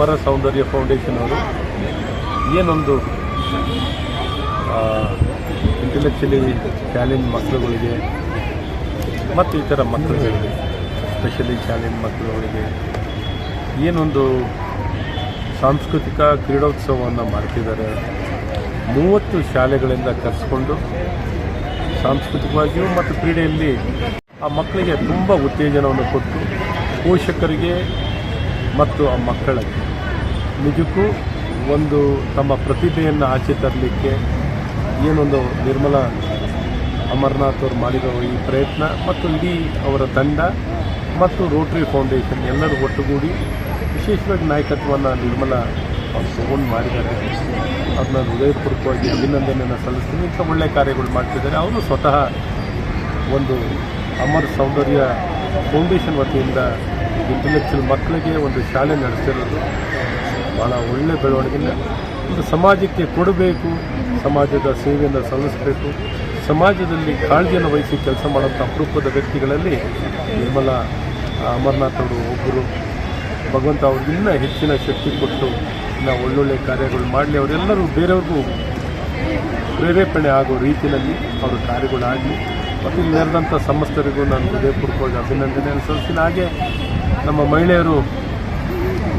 ಅಮರ ಸೌಂದರ್ಯ foundation ಅವರು ಏನೊಂದು intellectually challenge ಮಕ್ಕಳುಗಳಿಗೆ ಮತ್ತು ಈ ಥರ ಮಕ್ಕಳುಗಳಿಗೆ ಸ್ಪೆಷಲಿ ಚಾಲೆಂಜ್ ಮಕ್ಕಳುಗಳಿಗೆ ಏನೊಂದು ಸಾಂಸ್ಕೃತಿಕ ಕ್ರೀಡೋತ್ಸವವನ್ನು ಮಾಡ್ತಿದ್ದಾರೆ. 30 ಶಾಲೆಗಳಿಂದ ಕರೆಸ್ಕೊಂಡು ಸಾಂಸ್ಕೃತಿಕವಾಗಿಯೂ ಮತ್ತು ಕ್ರೀಡೆಯಲ್ಲಿ ಆ ಮಕ್ಕಳಿಗೆ ತುಂಬ ಉತ್ತೇಜನವನ್ನು ಕೊಟ್ಟು ಪೋಷಕರಿಗೆ ಮತ್ತು ಆ ಮಕ್ಕಳಿಗೆ ನಿಜಕ್ಕೂ ಒಂದು ತಮ್ಮ ಪ್ರತಿಭೆಯನ್ನು ಆಚೆ ತರಲಿಕ್ಕೆ ಏನೊಂದು ನಿರ್ಮಲಾ ಅಮರನಾಥ್ ಅವರು ಮಾಡಿರೋ ಈ ಪ್ರಯತ್ನ ಮತ್ತು ಇಡೀ ಅವರ ತಂಡ ಮತ್ತು ರೋಟರಿ ಫೌಂಡೇಶನ್ ಎಲ್ಲರೂ ಒಟ್ಟುಗೂಡಿ ವಿಶೇಷವಾಗಿ ನಾಯಕತ್ವವನ್ನು ನಿರ್ಮಲಾ ಅವರು ತಗೊಂಡು ಮಾಡಿದ್ದಾರೆ. ಅವ್ರನ್ನ ಹೃದಯಪೂರ್ವಕವಾಗಿ ಅಭಿನಂದನೆಯನ್ನು ಸಲ್ಲಿಸ್ತೀನಿ. ಇಂಥ ಒಳ್ಳೆಯ ಕಾರ್ಯಗಳು ಮಾಡ್ತಿದ್ದಾರೆ. ಅವರು ಸ್ವತಃ ಒಂದು ಅಮರ್ ಸೌಂದರ್ಯ ಫೌಂಡೇಶನ್ ವತಿಯಿಂದ ಇಂಟೆಲೆಕ್ಚುಯಲ್ ಮಕ್ಕಳಿಗೆ ಒಂದು ಶಾಲೆ ನಡೆಸ್ತಿರೋದು ಭಾಳ ಒಳ್ಳೆಯ ಬೆಳವಣಿಗೆಯಿಂದ ಒಂದು ಸಮಾಜಕ್ಕೆ ಕೊಡಬೇಕು, ಸಮಾಜದ ಸೇವೆಯನ್ನು ಸಲ್ಲಿಸಬೇಕು, ಸಮಾಜದಲ್ಲಿ ಕಾಳಜಿಯನ್ನು ವಹಿಸಿ ಕೆಲಸ ಮಾಡೋಂಥ ಅಪರೂಪದ ವ್ಯಕ್ತಿಗಳಲ್ಲಿ ನಿರ್ಮಲಾ ಅಮರನಾಥ್ ಅವರು ಒಬ್ಬರು. ಭಗವಂತ ಅವ್ರಿಗೆ ಇನ್ನೂ ಹೆಚ್ಚಿನ ಶಕ್ತಿ ಕೊಟ್ಟು ಇನ್ನೂ ಒಳ್ಳೊಳ್ಳೆ ಕಾರ್ಯಗಳು ಮಾಡಲಿ. ಅವರೆಲ್ಲರೂ ಬೇರೆಯವ್ರಿಗೂ ಪ್ರೇರೇಪಣೆ ಆಗೋ ರೀತಿಯಲ್ಲಿ ಅವರ ಕಾರ್ಯಗಳಾಗಲಿ. ಮತ್ತು ಇಲ್ಲಿ ನೆರೆದಂಥ ಸಮಸ್ತರಿಗೂ ನಾನು ಹೃದಯಪೂರ್ವಕವಾಗಿ ಅಭಿನಂದನೆಯನ್ನು ಸಲ್ಲಿಸ್ತೀನಿ. ಹಾಗೆ ನಮ್ಮ ಮಹಿಳೆಯರು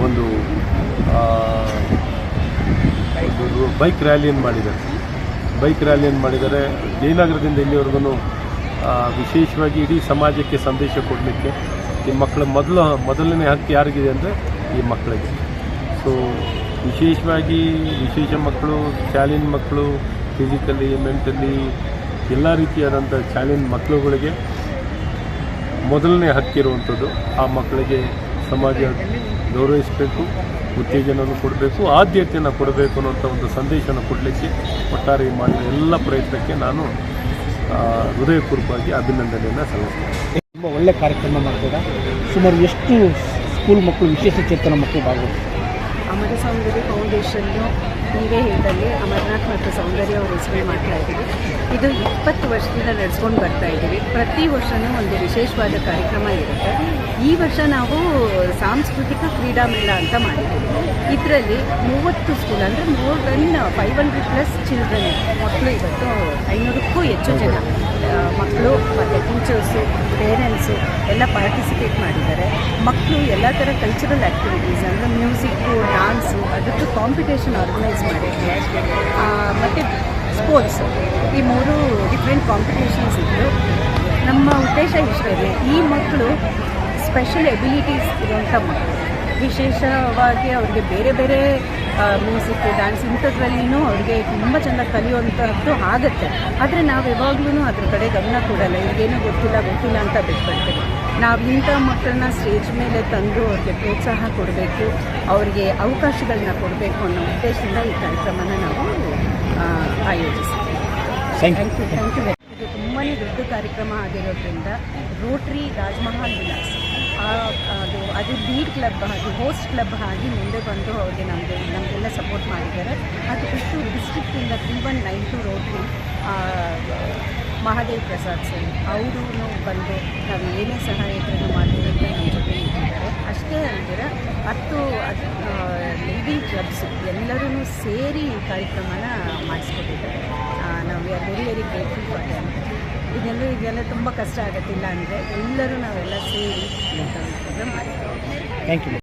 ಒಂದು ಬೈಕ್ ರ್ಯಾಲಿಯನ್ನು ಮಾಡಿದ್ದಾರೆ. ಜಯನಗರದಿಂದ ಇಲ್ಲಿವರೆಗೂ ವಿಶೇಷವಾಗಿ ಇಡೀ ಸಮಾಜಕ್ಕೆ ಸಂದೇಶ ಕೊಡಲಿಕ್ಕೆ ಈ ಮಕ್ಕಳ ಮೊದಲನೇ ಹಕ್ಕು ಯಾರಿಗಿದೆ ಅಂದರೆ ಈ ಮಕ್ಕಳಿಗೆ. ಸೊ ವಿಶೇಷ ಮಕ್ಕಳು, ಚಾಲೆಂಜ್ ಮಕ್ಕಳು, ಫಿಸಿಕಲಿ ಮೆಂಟಲಿ ಎಲ್ಲ ರೀತಿಯಾದಂಥ ಚಾಲೆಂಜ್ ಮಕ್ಕಳುಗಳಿಗೆ ಮೊದಲನೇ ಹಕ್ಕಿರುವಂಥದ್ದು. ಆ ಮಕ್ಕಳಿಗೆ ಸಮಾಜ ಗೌರವಿಸಬೇಕು, ಉತ್ತೇಜನವನ್ನು ಕೊಡಬೇಕು, ಆದ್ಯತೆಯನ್ನು ಕೊಡಬೇಕು ಅನ್ನೋಂಥ ಒಂದು ಸಂದೇಶನ ಕೊಡಲಿಕ್ಕೆ ಒಟ್ಟಾರೆ ಮಾಡಿದ ಎಲ್ಲ ಪ್ರಯತ್ನಕ್ಕೆ ನಾನು ಹೃದಯಪೂರ್ವಕವಾಗಿ ಅಭಿನಂದನೆಯನ್ನು ಸಲ್ಲಿಸ್ತೇನೆ. ತುಂಬ ಒಳ್ಳೆಯ ಕಾರ್ಯಕ್ರಮ ಮಾಡ್ತೀರಾ. ಸುಮಾರು ಎಷ್ಟು ಸ್ಕೂಲ್ ಮಕ್ಕಳು, ವಿಶೇಷ ಚೇತನ ಮಕ್ಕಳು ಭಾಗವಹಿಸ್ತಾರೆ? ಅಮರ ಸೌಂದರ್ಯ ಫೌಂಡೇಶನ್ನು ನೀವೇ ಹೇಳಿದಲ್ಲಿ ಅಮರನಾಥ್ ಮತ್ತು ಸೌಂದರ್ಯ ಅವರು ಹೆಸರು ಮಾಡ್ತಾ ಇದ್ದೀವಿ. ಇದು 20 ವರ್ಷದಿಂದ ನಡೆಸ್ಕೊಂಡು ಬರ್ತಾ ಇದ್ದೀವಿ. ಪ್ರತಿ ವರ್ಷವೂ ಒಂದು ವಿಶೇಷವಾದ ಕಾರ್ಯಕ್ರಮ ಇರುತ್ತೆ. ಈ ವರ್ಷ ನಾವು ಸಾಂಸ್ಕೃತಿಕ ಕ್ರೀಡಾಮೇಳ ಅಂತ ಮಾಡಿದ್ದೀವಿ. ಇದರಲ್ಲಿ 30 ಸ್ಕೂಲ್ ಅಂದರೆ ಮೋರ್ ದೆನ್ 500+ ಚಿಲ್ಡ್ರನ್ ಮಕ್ಕಳು, ಇವತ್ತು 500ಕ್ಕೂ ಹೆಚ್ಚು ಜನ ಮಕ್ಕಳು ಮತ್ತು ಟೀಚರ್ಸು, ಪೇರೆಂಟ್ಸು ಎಲ್ಲ ಪಾರ್ಟಿಸಿಪೇಟ್ ಮಾಡಿದ್ದಾರೆ. ಮಕ್ಕಳು ಎಲ್ಲ ಥರ ಕಲ್ಚರಲ್ ಆ್ಯಕ್ಟಿವಿಟೀಸ್ ಅಂದರೆ ಮ್ಯೂಸಿಕ್ಕು, ಡಾನ್ಸು, ಅದಕ್ಕೆ ಕಾಂಪಿಟೇಷನ್ ಆರ್ಗನೈಸ್ ಮಾಡಿದ್ವಿ. ಮತ್ತು ಸ್ಪೋರ್ಟ್ಸು, ಈ 3 ಡಿಫ್ರೆಂಟ್ ಕಾಂಪಿಟೇಷನ್ಸ್ ಇದ್ದು ನಮ್ಮ ಉದ್ದೇಶ ಇಷ್ಟೇ. ಈ ಮಕ್ಕಳು ಸ್ಪೆಷಲ್ ಎಬಿಲಿಟೀಸ್ ಇರುವಂಥ ಮಕ್ಕಳು, ವಿಶೇಷವಾಗಿ ಅವ್ರಿಗೆ ಬೇರೆ ಬೇರೆ ಮ್ಯೂಸಿಕ್, ಡ್ಯಾನ್ಸ್ ಇಂಥದ್ರಲ್ಲಿನೂ ಅವ್ರಿಗೆ ತುಂಬ ಚೆಂದ ಕಲಿಯುವಂಥದ್ದು ಆಗುತ್ತೆ. ಆದರೆ ನಾವು ಯಾವಾಗ್ಲೂ ಅದ್ರ ಕಡೆ ಗಮನ ಕೊಡಲ್ಲ. ಇವ್ರಿಗೇನು ಗೊತ್ತಿಲ್ಲ ಅಂತ ಬಿಟ್ಬಿಡ್ತೀವಿ. ನಾವು ಇಂಥ ಮಕ್ಕಳನ್ನ ಸ್ಟೇಜ್ ಮೇಲೆ ತಂದು ಅವ್ರಿಗೆ ಪ್ರೋತ್ಸಾಹ ಕೊಡಬೇಕು, ಅವರಿಗೆ ಅವಕಾಶಗಳನ್ನ ಕೊಡಬೇಕು ಅನ್ನೋ ಉದ್ದೇಶದಿಂದ ಈ ಕಾರ್ಯಕ್ರಮನ ನಾವು ಆಯೋಜಿಸ್ತೀವಿ. Thank you. ಇದು ತುಂಬಾ ದೊಡ್ಡ ಕಾರ್ಯಕ್ರಮ ಆಗಿರೋದ್ರಿಂದ ರೋಟ್ರಿ ರಾಜಮಹಲ್ ವಿಲಾಸ್ ಅದು ಲೀಡ್ ಕ್ಲಬ್ ಆಗಿ, ಹೋಸ್ಟ್ ಕ್ಲಬ್ ಆಗಿ ಮುಂದೆ ಬಂದು ಅವ್ರಿಗೆ ನಮಗೆಲ್ಲ ಸಪೋರ್ಟ್ ಮಾಡಿದ್ದಾರೆ. ಅದು ಬಿಟ್ಟು ಡಿಸ್ಟ್ರಿಕ್ಟಿಂದ 3192 ರೋಟ್ರಿ ಮಹಾದೇವ್ ಪ್ರಸಾದ್ ಸರ್ ಅವರು ಬಂದು ನಾವು ಏನೇ ಸಹಾಯಕರನ್ನು ಮಾಡ್ತೀವಿ ಅಂತ ನಮ್ಮ ಜೊತೆ ಇಟ್ಟಿದ್ದಾರೆ. ಅಷ್ಟೇ ಅಲ್ಲದಿರ 10 ಲೇಡಿ ಕ್ಲಬ್ಸ್ ಎಲ್ಲರೂ ಸೇರಿ ಈ ಕಾರ್ಯಕ್ರಮನ ಮಾಡಿಸ್ಕೊಟ್ಟಿದ್ದಾರೆ. ನಾವು we are very very grateful for them. ಇದೆಲ್ಲ ತುಂಬ ಕಷ್ಟ ಆಗುತ್ತಿಲ್ಲ ಅಂದರೆ ಎಲ್ಲರೂ ನಾವೆಲ್ಲ ಸೇರಿ ಮಾಡಿದ್ದೀವಿ. Thank you.